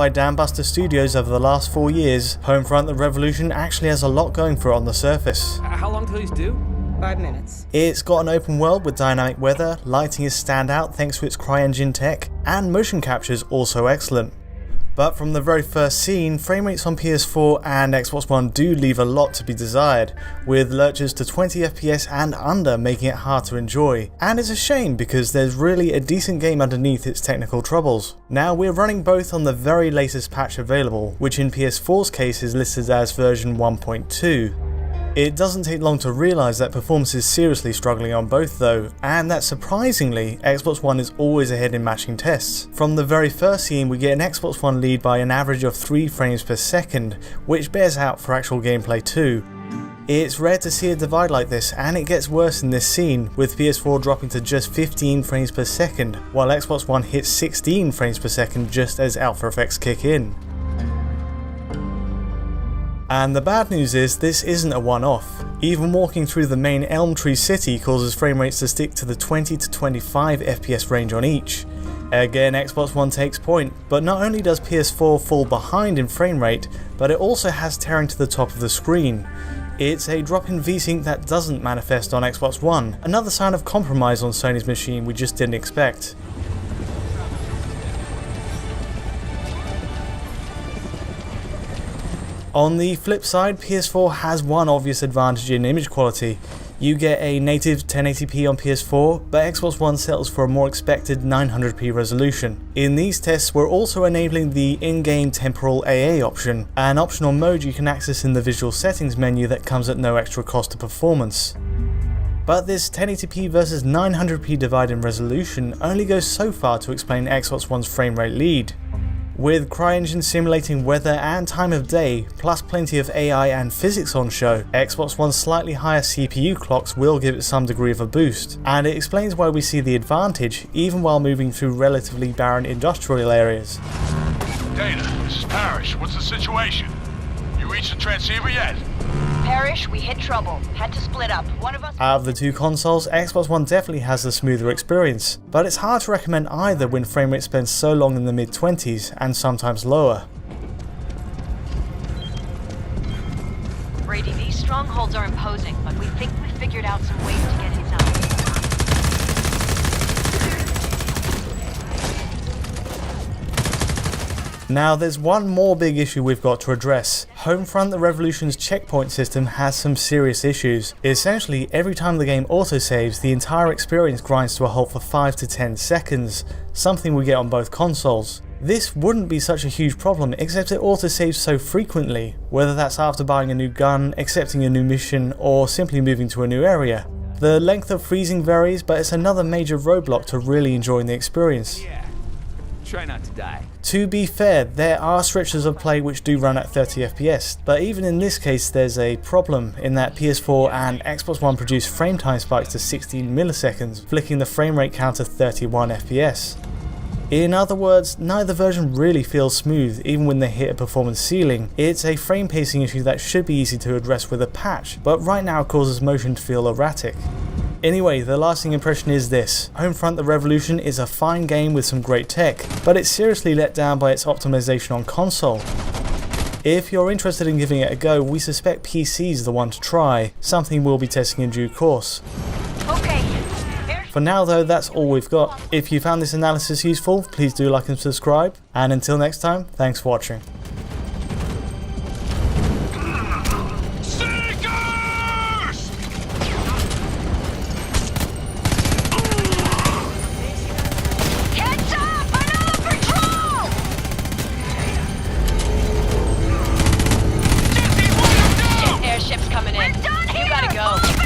by Dambuster Studios over the last 4 years, Homefront the Revolution actually has a lot going for it on the surface. How long till he's due? 5 minutes. It's got an open world with dynamic weather, lighting is standout thanks to its CryEngine tech, and motion capture is also excellent. But from the very first scene, frame rates on PS4 and Xbox One do leave a lot to be desired, with lurches to 20 FPS and under making it hard to enjoy. And it's a shame because there's really a decent game underneath its technical troubles. Now we're running both on the very latest patch available, which in PS4's case is listed as version 1.2. It doesn't take long to realise that performance is seriously struggling on both though, and that surprisingly, Xbox One is always ahead in matching tests. From the very first scene we get an Xbox One lead by an average of 3 frames per second, which bears out for actual gameplay too. It's rare to see a divide like this, and it gets worse in this scene, with PS4 dropping to just 15 frames per second, while Xbox One hits 16 frames per second just as alpha effects kick in. And the bad news is this isn't a one-off. Even walking through the main Elm Tree City causes frame rates to stick to the 20 to 25 FPS range on each. Again, Xbox One takes point, but not only does PS4 fall behind in frame rate, but it also has tearing to the top of the screen. It's a drop in VSync that doesn't manifest on Xbox One, another sign of compromise on Sony's machine we just didn't expect. On the flip side, PS4 has one obvious advantage in image quality. You get a native 1080p on PS4, but Xbox One settles for a more expected 900p resolution. In these tests, we're also enabling the in-game temporal AA option, an optional mode you can access in the visual settings menu that comes at no extra cost to performance. But this 1080p versus 900p divide in resolution only goes so far to explain Xbox One's frame rate lead. With CryEngine simulating weather and time of day, plus plenty of AI and physics on show, Xbox One's slightly higher CPU clocks will give it some degree of a boost, and it explains why we see the advantage even while moving through relatively barren industrial areas. Data, this is Parrish. What's the situation? You reached the transceiver yet? Parrish, we hit trouble. Had to split up. One of us. Out of the two consoles, Xbox One definitely has the smoother experience, but it's hard to recommend either when frame rate spends so long in the mid-20s and sometimes lower. Brady, these strongholds are imposing, but we think we figured out some ways to get inside. Now there's one more big issue we've got to address. Homefront the Revolution's checkpoint system has some serious issues. Essentially, every time the game autosaves, the entire experience grinds to a halt for 5 to 10 seconds, something we get on both consoles. This wouldn't be such a huge problem except it autosaves so frequently, whether that's after buying a new gun, accepting a new mission, or simply moving to a new area. The length of freezing varies, but it's another major roadblock to really enjoying the experience. Yeah. Try not to die. To be fair, there are stretches of play which do run at 30 FPS, but even in this case there's a problem in that PS4 and Xbox One produce frame time spikes to 16 milliseconds, flicking the frame rate count to 31 FPS. In other words, neither version really feels smooth even when they hit a performance ceiling. It's a frame pacing issue that should be easy to address with a patch, but right now causes motion to feel erratic. Anyway, the lasting impression is this: Homefront the Revolution is a fine game with some great tech, but it's seriously let down by its optimization on console. If you're interested in giving it a go, we suspect PC's the one to try, something we'll be testing in due course. Okay. For now though, that's all we've got. If you found this analysis useful, please do like and subscribe, and until next time, thanks for watching. Airships coming in. You gotta go.